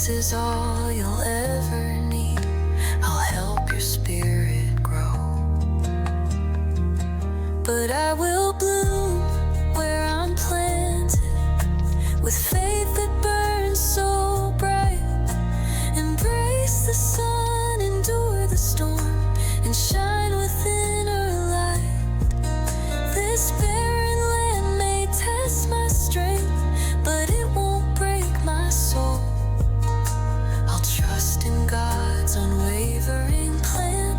is all you'll ever need. I'll help your spirit grow. But I will bloom where I'm planted, with faith that burns so bright. Embrace the sun, endure the storm, and shine with inner light. This barren land may test my strength, but it won't break my soul. I'll trust in God's unwavering plan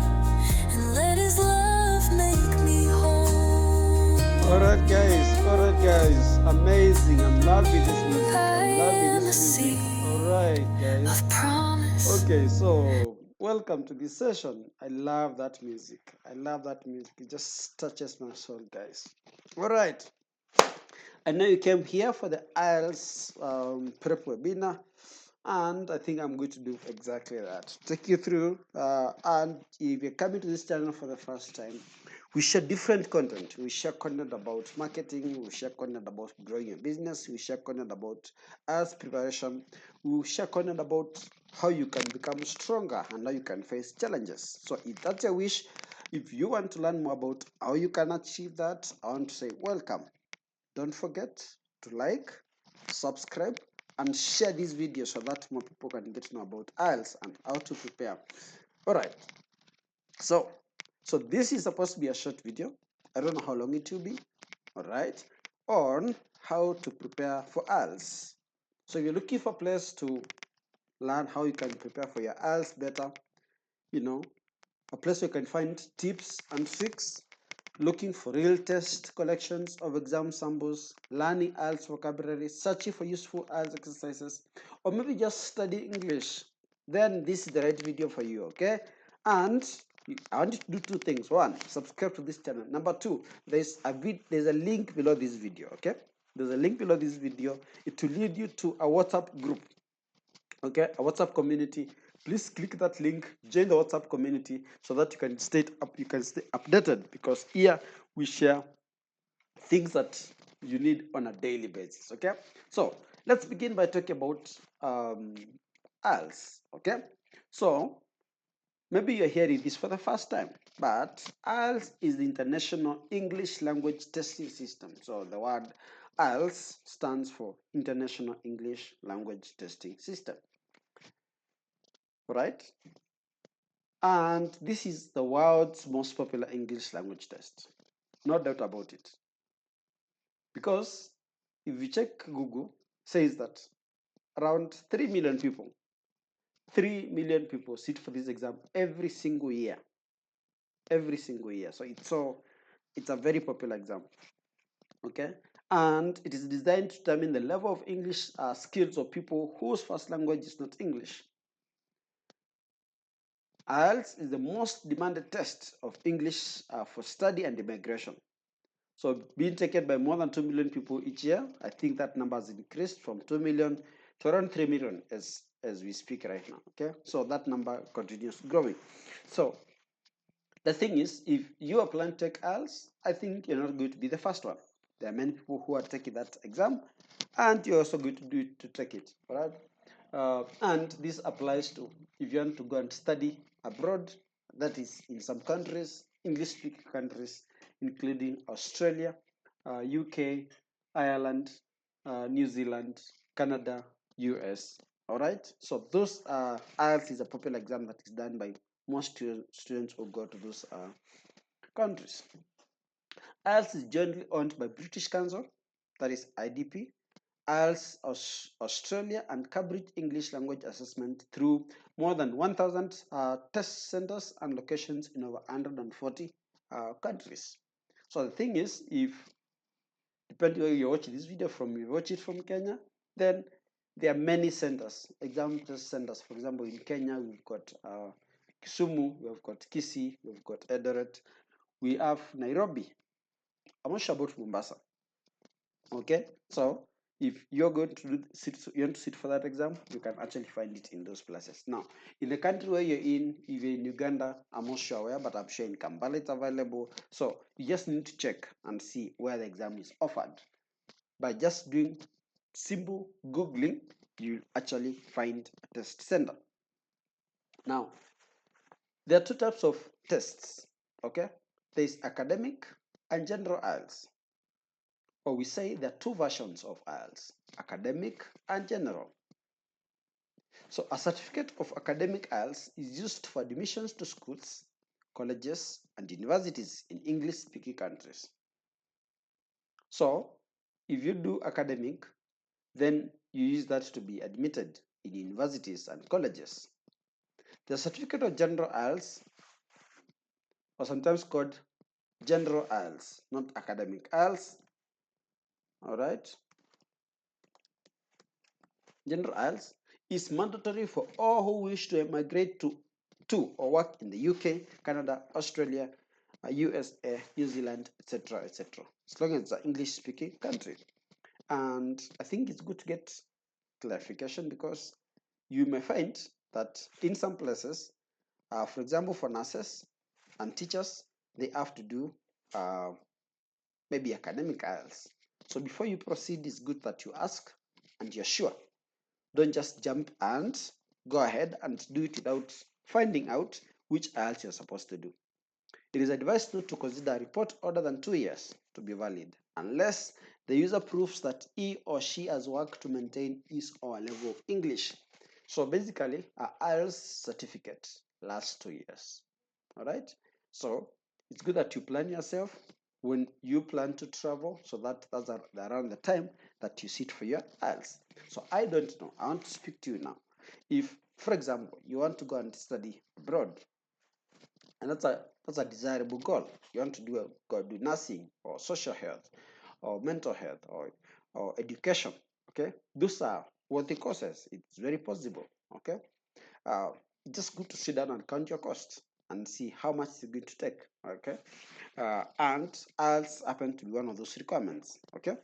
and let His love make me whole. Alright guys, amazing. I'm loving this music. I'm loving this music. Alright guys. Of promise. Okay, so welcome to this session. I love that music. I love that music. It just touches my soul, guys. Alright. I know you came here for the IELTS prep webinar, and I think I'm going to do exactly that. Take you through, and if you're coming to this channel for the first time, we share different content. We share content about marketing, we share content about growing a business, we share content about IELTS preparation, we share content about how you can become stronger and how you can face challenges. So if that's your wish, if you want to learn more about how you can achieve that, I want to say welcome. Don't forget to like, subscribe, and share this video so that more people can get to know about IELTS and how to prepare. All right. So this is supposed to be a short video. I don't know how long it will be. All right. On how to prepare for IELTS. So if you're looking for a place to learn how you can prepare for your IELTS better, a place where you can find tips and tricks, looking for real test collections of exam samples, learning IELTS vocabulary, searching for useful IELTS exercises, or maybe just study English, then this is the right video for you, okay? And I want you to do two things. One, subscribe to this channel. Number two, there's a link below this video, okay? There's a link below this video. It will lead you to a WhatsApp group, okay? A WhatsApp community. Please click that link, join the WhatsApp community so that you can stay updated, because here we share things that you need on a daily basis, okay? So let's begin by talking about IELTS, okay? So maybe you're hearing this for the first time, but IELTS is the International English Language Testing System. So the word IELTS stands for International English Language Testing System. Right? And this is the world's most popular English language test. No doubt about it. Because if you check Google, says that around 3 million people sit for this exam every single year. Every single year. So it's a very popular exam. Okay? And it is designed to determine the level of English skills of people whose first language is not English. IELTS is the most demanded test of English for study and immigration. So being taken by more than 2 million people each year, I think that number has increased from 2 million to around 3 million as we speak right now, okay? So that number continues growing. So the thing is, if you are planning to take IELTS, I think you're not going to be the first one. There are many people who are taking that exam, and you're also going to take it, all right? And this applies to if you want to go and study abroad, that is in some countries, English-speaking countries, including Australia, UK, Ireland, New Zealand, Canada, US. All right. So those IELTS is a popular exam that is done by most students who go to those countries. IELTS is generally owned by British Council, that is IDP, IELTS Australia, and Cambridge English Language Assessment through more than 1,000 test centers and locations in over 140 countries. So the thing is, if depending where you watch this video from, you watch it from Kenya, then there are many centers, exam test centers. For example, in Kenya, we've got Kisumu, we've got Kisii, we've got Eldoret, we have Nairobi. I'm not sure about Mombasa. Okay, so if you're going to you want to sit for that exam, you can actually find it in those places. Now, in the country where you're in, if you're in Uganda, I'm not sure where, but I'm sure in Kampala it's available. So you just need to check and see where the exam is offered. By just doing simple Googling, you actually find a test center. Now, there are two types of tests, okay? There's academic and general IELTS. Or we say there are two versions of IELTS, academic and general. So a certificate of academic IELTS is used for admissions to schools, colleges, and universities in English-speaking countries. So if you do academic, then you use that to be admitted in universities and colleges. The certificate of general IELTS, or sometimes called general IELTS, not academic IELTS. All right. General IELTS is mandatory for all who wish to migrate to or work in the UK, Canada, Australia, USA, New Zealand, etc., etc. As long as it's an English-speaking country. And I think it's good to get clarification because you may find that in some places, for example, for nurses and teachers, they have to do maybe academic IELTS. So before you proceed, it's good that you ask and you're sure. Don't just jump and go ahead and do it without finding out which IELTS you're supposed to do. It is advised not to consider a report older than 2 years to be valid unless the user proves that he or she has worked to maintain his or her level of English. So basically, an IELTS certificate lasts 2 years. All right? So it's good that you plan yourself when you plan to travel, so that's around the time that you sit for your IELTS. So I don't know. I want to speak to you now. If, for example, you want to go and study abroad, and that's a desirable goal. You want to go do nursing or social health or mental health or education. Okay, those are worthy courses. It's very possible. Okay, uh, just good to sit down and count your costs and see how much it's going to take. Okay, and IELTS happen to be one of those requirements. Okay,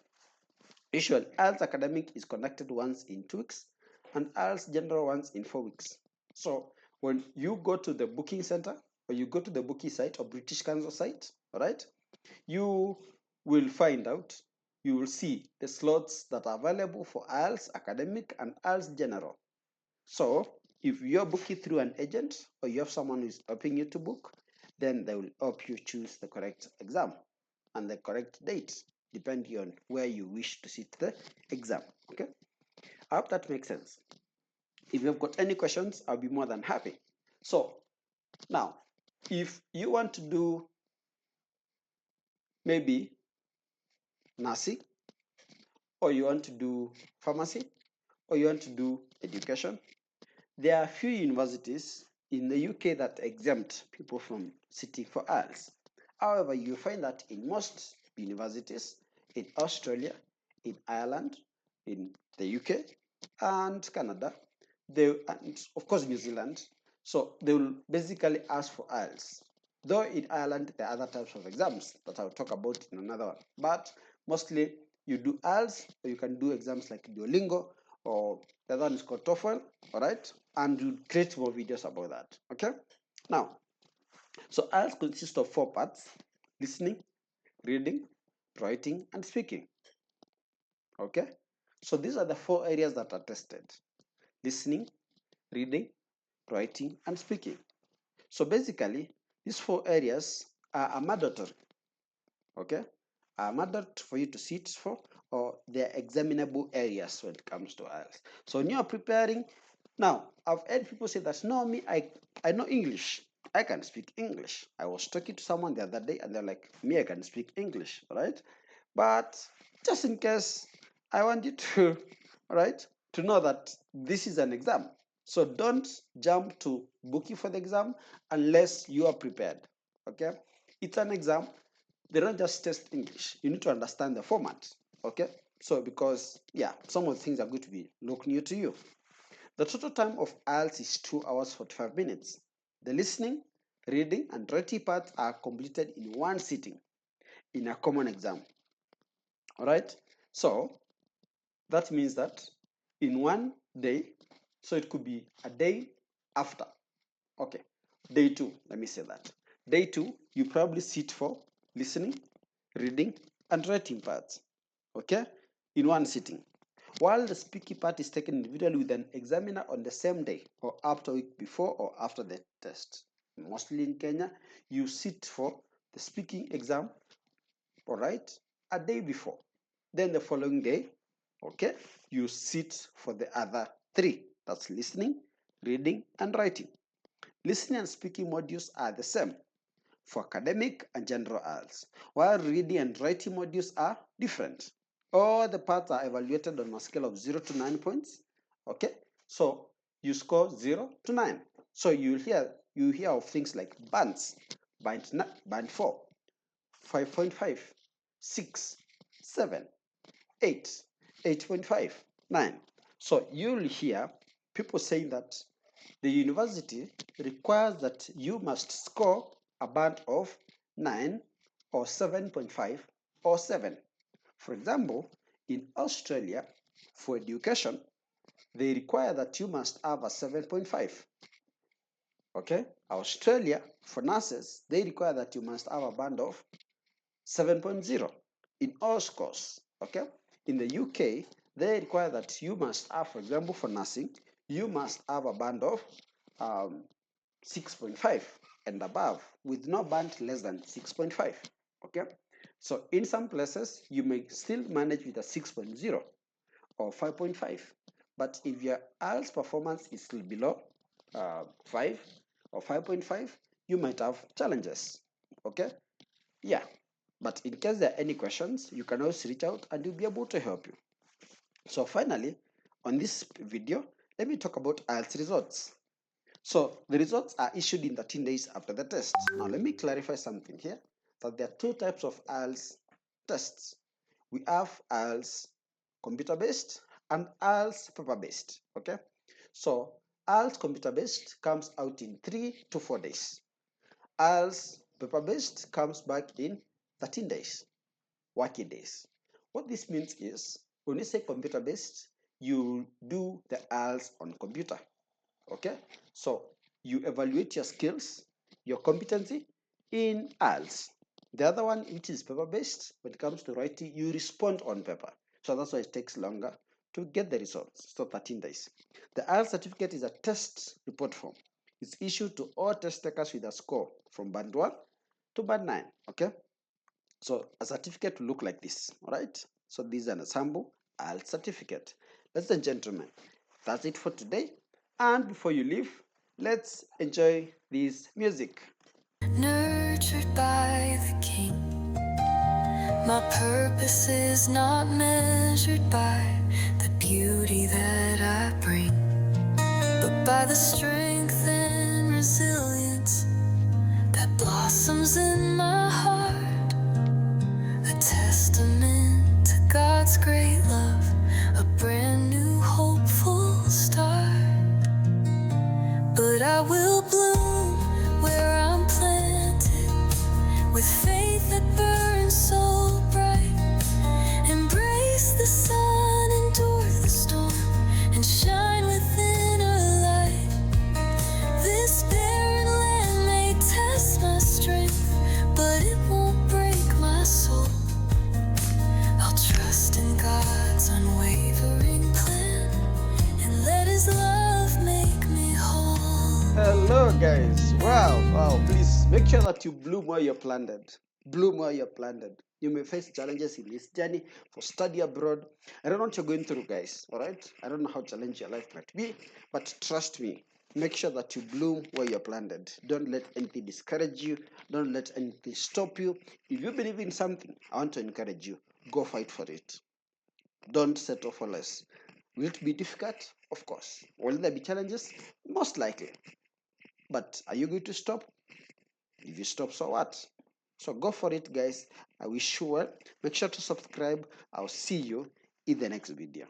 usually IELTS academic is conducted once in 2 weeks and IELTS general once in 4 weeks. So when you go to the booking center or you go to the booking site or British Council site, all right, you will find out, you will see the slots that are available for IELTS academic and IELTS general. So if you're booking through an agent or you have someone who's helping you to book, then they will help you choose the correct exam and the correct date, depending on where you wish to sit the exam. Okay, I hope that makes sense. If you've got any questions, I'll be more than happy. So now, if you want to do maybe nursing, or you want to do pharmacy, or you want to do education, there are a few universities in the UK that exempt people from sitting for IELTS. However, you find that in most universities in Australia, in Ireland, in the UK, and Canada, and of course New Zealand, so they will basically ask for IELTS. Though in Ireland, there are other types of exams that I'll talk about in another one, but mostly you do IELTS, or you can do exams like Duolingo, or the other one is called TOEFL, all right? And we'll create more videos about that, okay? Now, so IELTS consists of 4 parts: listening, reading, writing, and speaking, okay? So these are the 4 areas that are tested: listening, reading, writing, and speaking. So basically, these 4 areas are mandatory, okay? Are mandatory for you to sit for, or they're examinable areas when it comes to IELTS. So when you are preparing, now I've heard people say that, no, me, I know English. I can speak English. I was talking to someone the other day and they're like, me, I can speak English, right? But just in case, I want you to, right, to know that this is an exam. So don't jump to booking for the exam unless you are prepared, okay? It's an exam. They don't just test English. You need to understand the format, okay? So because, yeah, some of the things are going to be look new to you. The total time of IELTS is 2 hours 45 minutes. The listening, reading, and writing parts are completed in one sitting in a common exam. All right? So that means that in one day, so it could be a day after. Okay, day 2, let me say that. Day 2, you probably sit for listening, reading, and writing parts, okay, in one sitting. while the speaking part is taken individually with an examiner on the same day or up to a week before or after the test. Mostly in Kenya, you sit for the speaking exam, all right, a day before. Then the following day, okay, you sit for the other three. That's listening, reading, and writing. Listening and speaking modules are the same for academic and general IELTS, while reading and writing modules are different. All the parts are evaluated on a scale of 0 to 9 points. Okay, so you score 0 to 9. So you hear of things like bands, band 4, 5.5, 6, 7, 8, 8.5, 9. So you'll hear people saying that the university requires that you must score a band of 9 or 7.5 or 7. For example, in Australia, for education, they require that you must have a 7.5. Okay? Australia, for nurses, they require that you must have a band of 7.0 in all scores. Okay? In the UK, they require that you must have, for example, for nursing, you must have a band of 6.5 and above, with no band less than 6.5. Okay, so in some places you may still manage with a 6.0 or 5.5, but if your IELTS performance is still below 5 or 5.5, you might have challenges. Okay, yeah, but in case there are any questions, you can always reach out and we'll be able to help you. So finally, on this video, let me talk about IELTS results. So the results are issued in 13 days after the test. Now let me clarify something here, that there are two types of IELTS tests. We have IELTS computer-based and IELTS paper-based, okay? So IELTS computer-based comes out in 3 to 4 days. IELTS paper-based comes back in 13 days, working days. What this means is, when you say computer-based, you do the IELTS on computer. Okay, so you evaluate your skills, your competency in IELTS. The other one, which is paper-based, when it comes to writing, you respond on paper. So that's why it takes longer to get the results. So 13 days. The IELTS certificate is a test report form. It's issued to all test takers with a score from band 1 to band 9. Okay, so a certificate will look like this. All right, so this is an example IELTS certificate. Ladies and gentlemen, that's it for today. And before you leave, let's enjoy this music. Nurtured by the King, my purpose is not measured by the beauty that I bring, but by the strength and resilience that blossoms in my heart. A testament to God's great love, a brand new hopeful start. But I will bloom where I'm planted, with faith that burns so bright. Embrace the sun, endure the storm, and shine within a light. This barren land may test my strength, but it won't break my soul. I'll trust in God's unwavering plan and let His love make me whole. Hello, guys. Wow. Please make sure that you bloom where you're planted. Bloom where you're planted. You may face challenges in this journey for study abroad. I don't know what you're going through, guys. All right. I don't know how challenging your life might be, but trust me. Make sure that you bloom where you're planted. Don't let anything discourage you. Don't let anything stop you. If you believe in something, I want to encourage you. Go fight for it. Don't settle for less. Will it be difficult? Of course. Will there be challenges? Most likely. But are you going to stop? If you stop, so what? So go for it, guys. I wish you well. Make sure to subscribe. I'll see you in the next video.